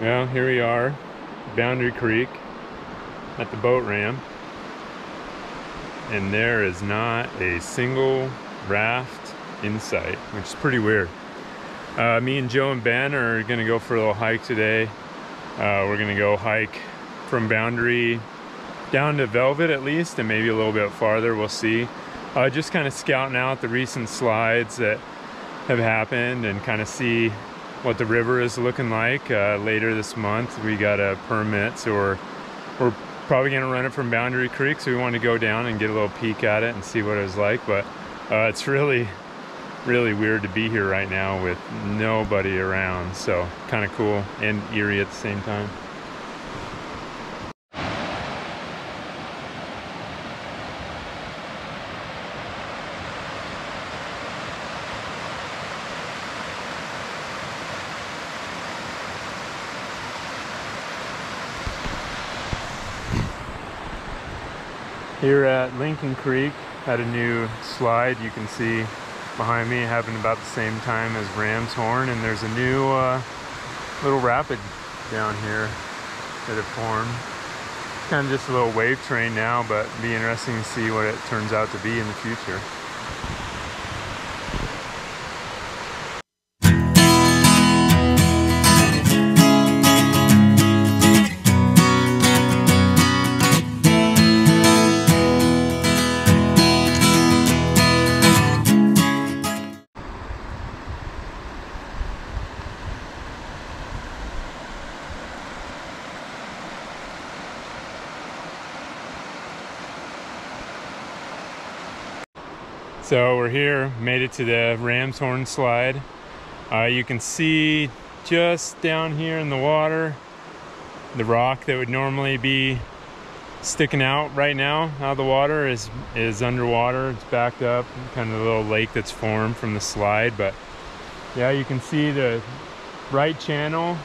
Well, here we are, Boundary Creek at the boat ramp, and there is not a single raft in sight, which is pretty weird. Me and Joe and Ben are gonna go for a little hike today. We're gonna go hike from Boundary down to Velvet at least, and maybe a little bit farther, we'll see. Just kind of scouting out the recent slides that have happened and kind of see what the river is looking like. Later this month we got a permit, so we're probably gonna run it from Boundary Creek, so we wanted to go down and get a little peek at it and see what it was like. But it's really weird to be here right now with nobody around, so kind of cool and eerie at the same time. Here at Lincoln Creek, had a new slide you can see behind me. It happened about the same time as Ramshorn, and there's a new little rapid down here that have formed. Kind of just a little wave train now, but it'd be interesting to see what it turns out to be in the future. So we're here, made it to the Ramshorn slide. You can see just down here in the water, the rock that would normally be sticking out right now out of the water is underwater. It's backed up, kind of the little lake that's formed from the slide. But yeah, you can see the right channel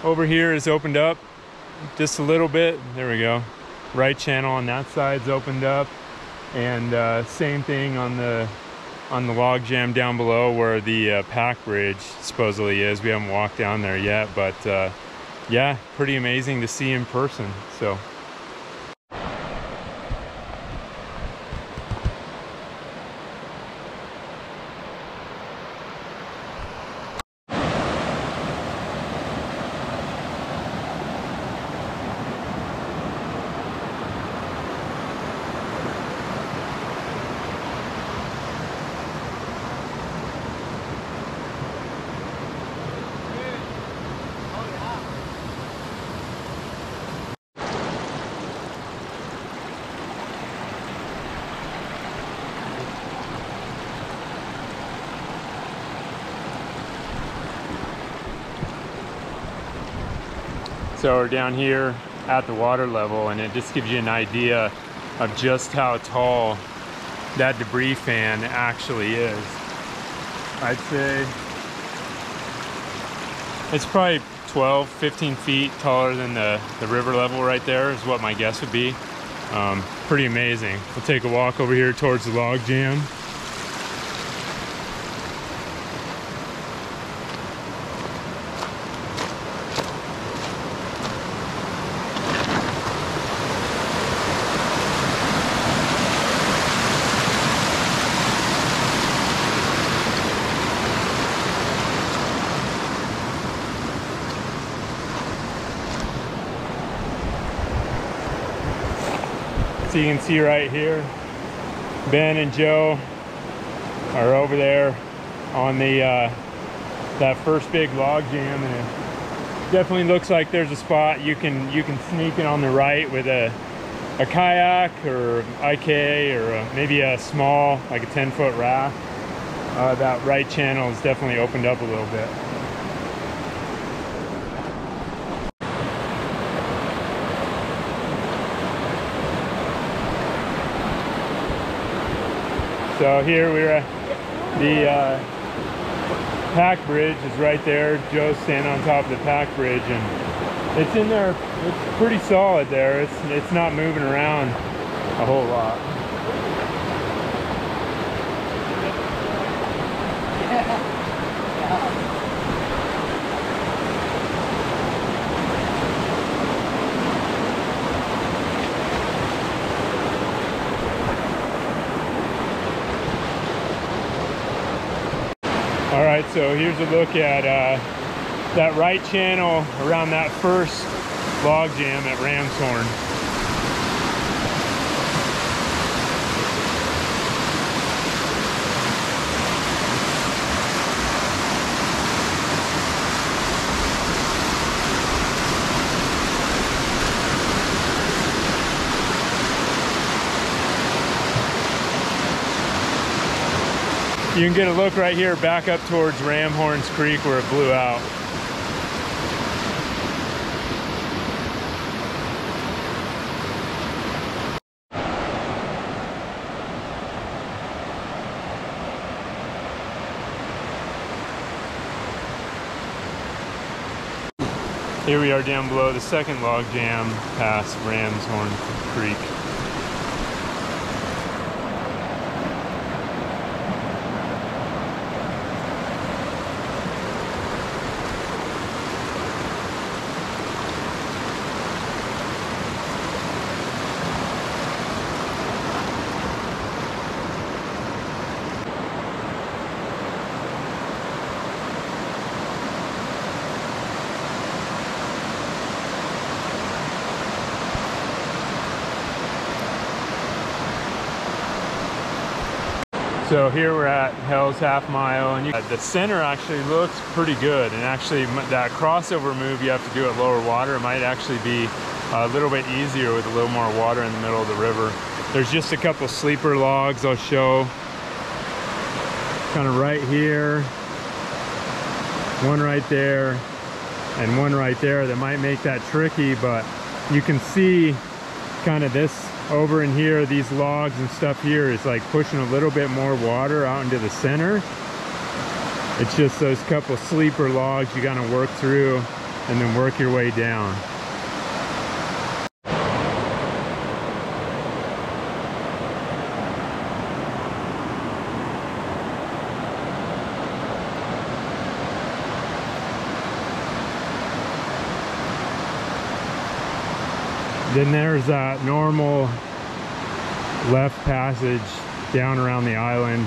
over here is opened up just a little bit. There we go. Right channel on that side's opened up. And same thing on the log jam down below where the pack bridge supposedly is. We haven't walked down there yet, but yeah, pretty amazing to see in person. So we're down here at the water level, and it just gives you an idea of just how tall that debris fan actually is. I'd say it's probably 12, 15 feet taller than the river level right there is what my guess would be. Pretty amazing. We'll take a walk over here towards the log jam. So you can see right here, Ben and Joe are over there on the that first big log jam, and it definitely looks like there's a spot you can sneak in on the right with a kayak or IK or maybe a small, like a 10-foot raft. That right channel is definitely opened up a little bit. So here we're at the pack bridge is right there. Joe's standing on top of the pack bridge, and it's in there. It's pretty solid there. It's not moving around a whole lot. So here's a look at that right channel around that first log jam at Ramshorn. You can get a look right here back up towards Ramshorn Creek where it blew out. Here we are down below the second log jam past Ramshorn Creek. So here we're at Hell's Half Mile, and the center actually looks pretty good. And actually, that crossover move you have to do at lower water, it might actually be a little bit easier with a little more water in the middle of the river. There's just a couple sleeper logs I'll show. Kind of right here, one right there, and one right there that might make that tricky, but you can see kind of this over in here, these logs and stuff here is like pushing a little bit more water out into the center. It's just those couple sleeper logs you gotta work through and then work your way down. Then there's that normal left passage down around the island.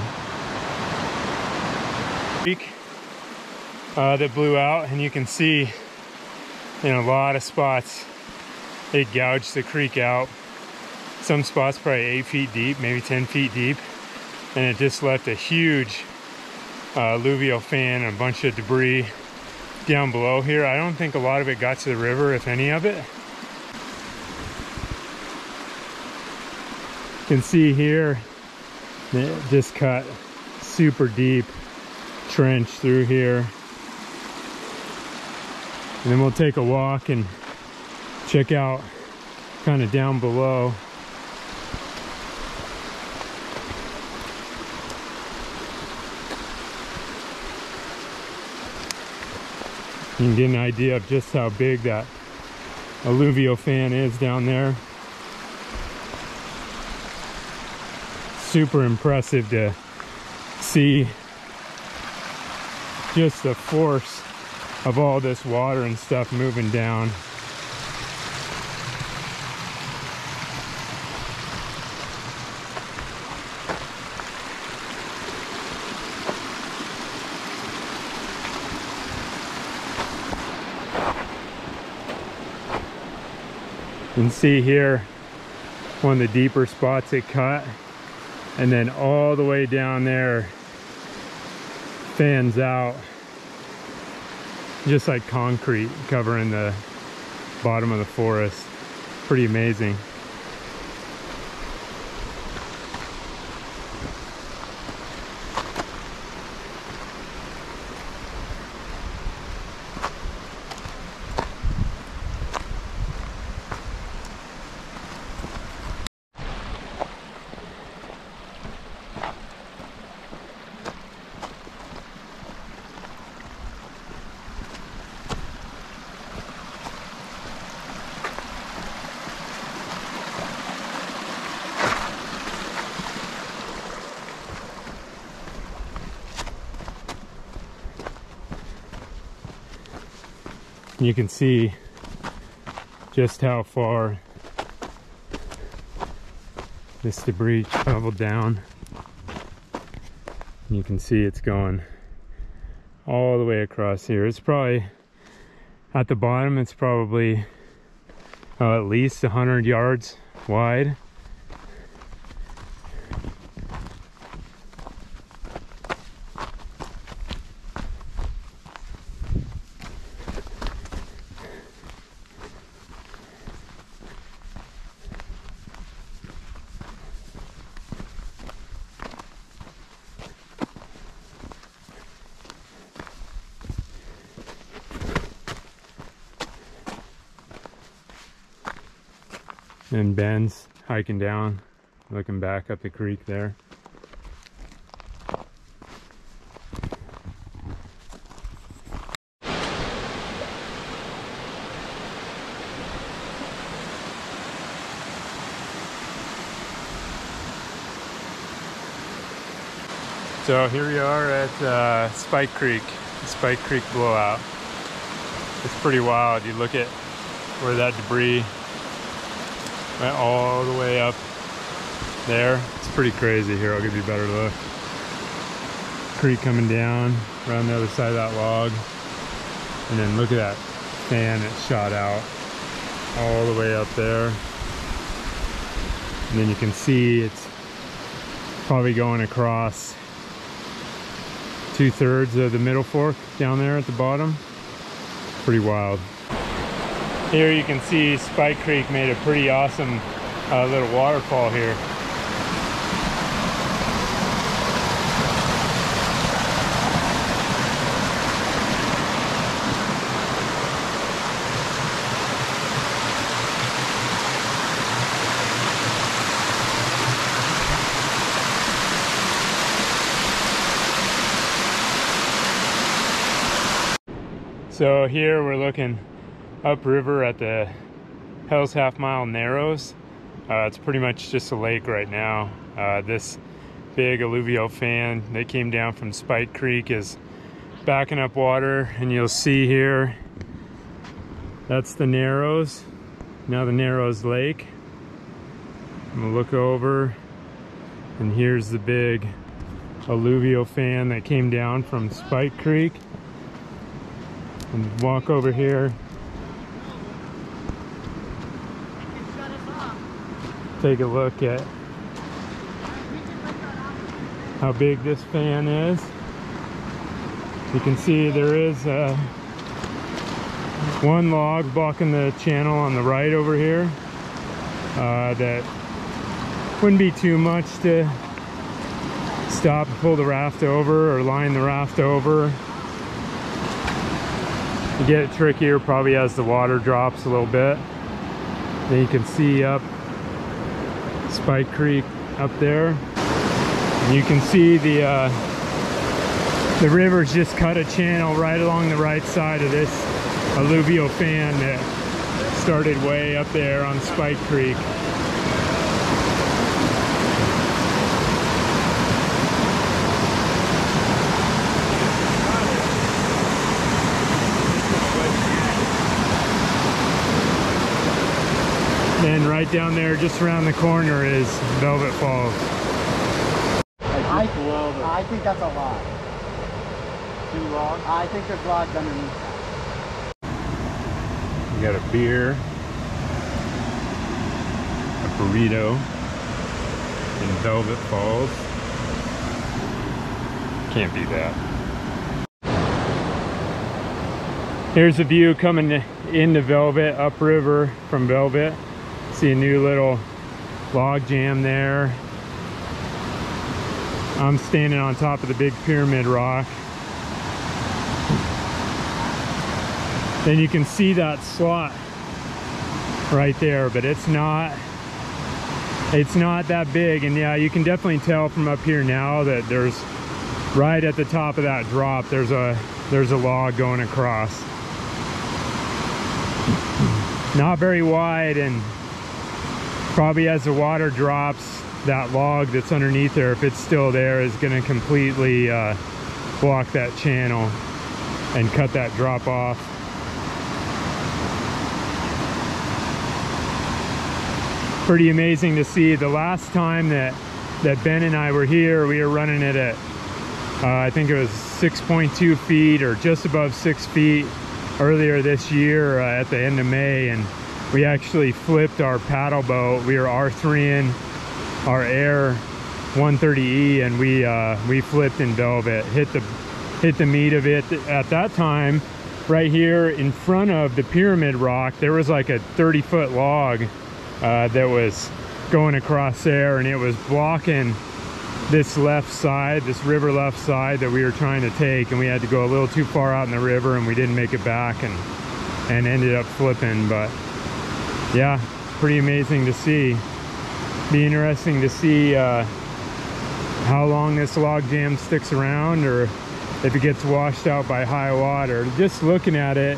Creek that blew out, and you can see in a lot of spots it gouged the creek out. Some spots probably 8 feet deep, maybe 10 feet deep, and it just left a huge alluvial fan and a bunch of debris down below here. I don't think a lot of it got to the river, if any of it. You can see here it just cut super deep trench through here, and then we'll take a walk and check out kind of down below. You can get an idea of just how big that alluvial fan is down there. Super impressive to see just the force of all this water and stuff moving down. You can see here one of the deeper spots it cut. And then all the way down there fans out just like concrete covering the bottom of the forest. Pretty amazing. You can see just how far this debris traveled down. You can see it's going all the way across here. It's probably at the bottom, it's probably at least 100 yards wide. And Ben's hiking down, looking back up the creek there. So here we are at Spike Creek Blowout. It's pretty wild. You look at where that debris went all the way up there. It's pretty crazy. Here, I'll give you a better look. Creek coming down around the other side of that log. And then look at that fan that shot out all the way up there. And then you can see it's probably going across 2/3 of the middle fork down there at the bottom. Pretty wild. Here you can see Spike Creek made a pretty awesome little waterfall here. So here we're looking upriver at the Hell's Half Mile Narrows. It's pretty much just a lake right now. This big alluvial fan that came down from Spike Creek is backing up water, and you'll see here, that's the Narrows. Now the Narrows Lake. I'm gonna look over, and here's the big alluvial fan that came down from Spike Creek. And walk over here. Take a look at how big this fan is. You can see there is one log blocking the channel on the right over here. That wouldn't be too much to stop and pull the raft over or line the raft over. You get it trickier probably as the water drops a little bit. Then you can see up Spike Creek up there. And you can see the river's just cut a channel right along the right side of this alluvial fan that started way up there on Spike Creek. And right down there, just around the corner, is Velvet Falls. I think that's a log. 2 logs? I think there's logs underneath that. You got a beer, a burrito in Velvet Falls. Can't beat that. Here's a view coming into Velvet, upriver from Velvet. See a new little log jam there. I'm standing on top of the big pyramid rock. Then you can see that slot right there, but it's not that big. And yeah, you can definitely tell from up here now that there's, right at the top of that drop, there's a log going across. Not very wide, and probably as the water drops, that log that's underneath there, if it's still there, is going to completely block that channel and cut that drop off. Pretty amazing to see. The last time that Ben and I were here, we were running it at I think it was 6.2 feet or just above 6 feet earlier this year at the end of May, and we actually flipped our paddle boat. We were R3ing our Air 130E, and we flipped in Velvet, hit the meat of it. At that time, right here in front of the pyramid rock, there was like a 30-foot log that was going across there, and it was blocking this left side, this river left side that we were trying to take, and we had to go a little too far out in the river, and we didn't make it back and ended up flipping. But yeah, pretty amazing to see. Be interesting to see how long this log jam sticks around, or if it gets washed out by high water. Just looking at it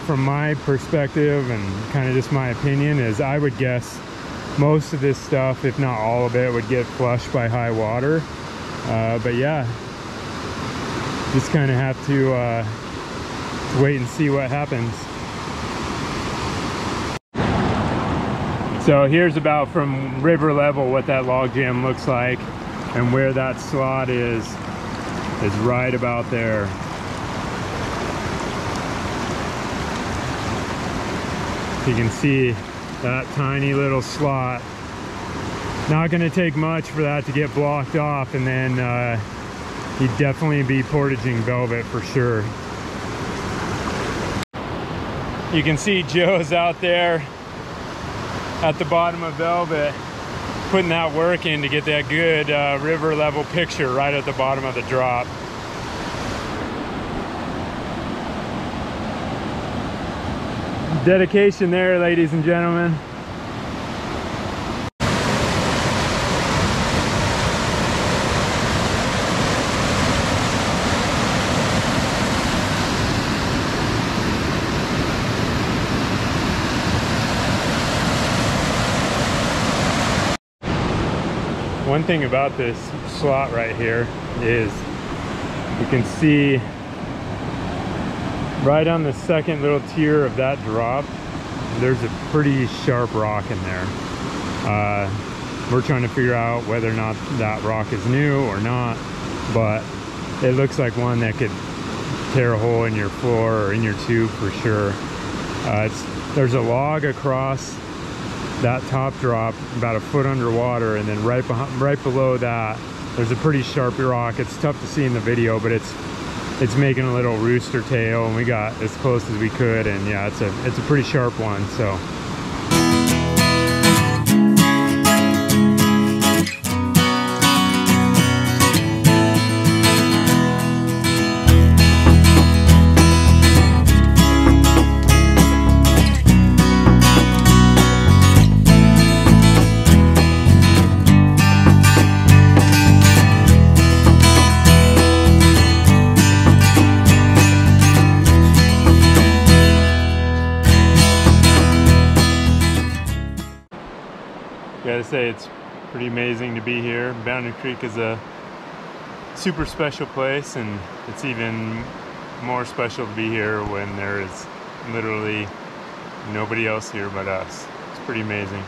from my perspective and kind of just my opinion, is I would guess most of this stuff, if not all of it, would get flushed by high water. But yeah, just kind of have to wait and see what happens. So here's about from river level what that log jam looks like, and where that slot is right about there. You can see that tiny little slot. Not going to take much for that to get blocked off, and then you'd definitely be portaging Velvet for sure. You can see Joe's out there at the bottom of Velvet putting that work in to get that good river level picture right at the bottom of the drop. Dedication there, ladies and gentlemen. One thing about this slot right here is you can see right on the second little tier of that drop, there's a pretty sharp rock in there. We're trying to figure out whether or not that rock is new or not, but it looks like one that could tear a hole in your floor or in your tube for sure. There's a log across that top drop about a foot underwater, and then right below that there's a pretty sharp rock. It's tough to see in the video, but it's making a little rooster tail, and we got as close as we could, and yeah, it's a pretty sharp one. So gotta say, it's pretty amazing to be here. Boundary Creek is a super special place, and it's even more special to be here when there is literally nobody else here but us. It's pretty amazing.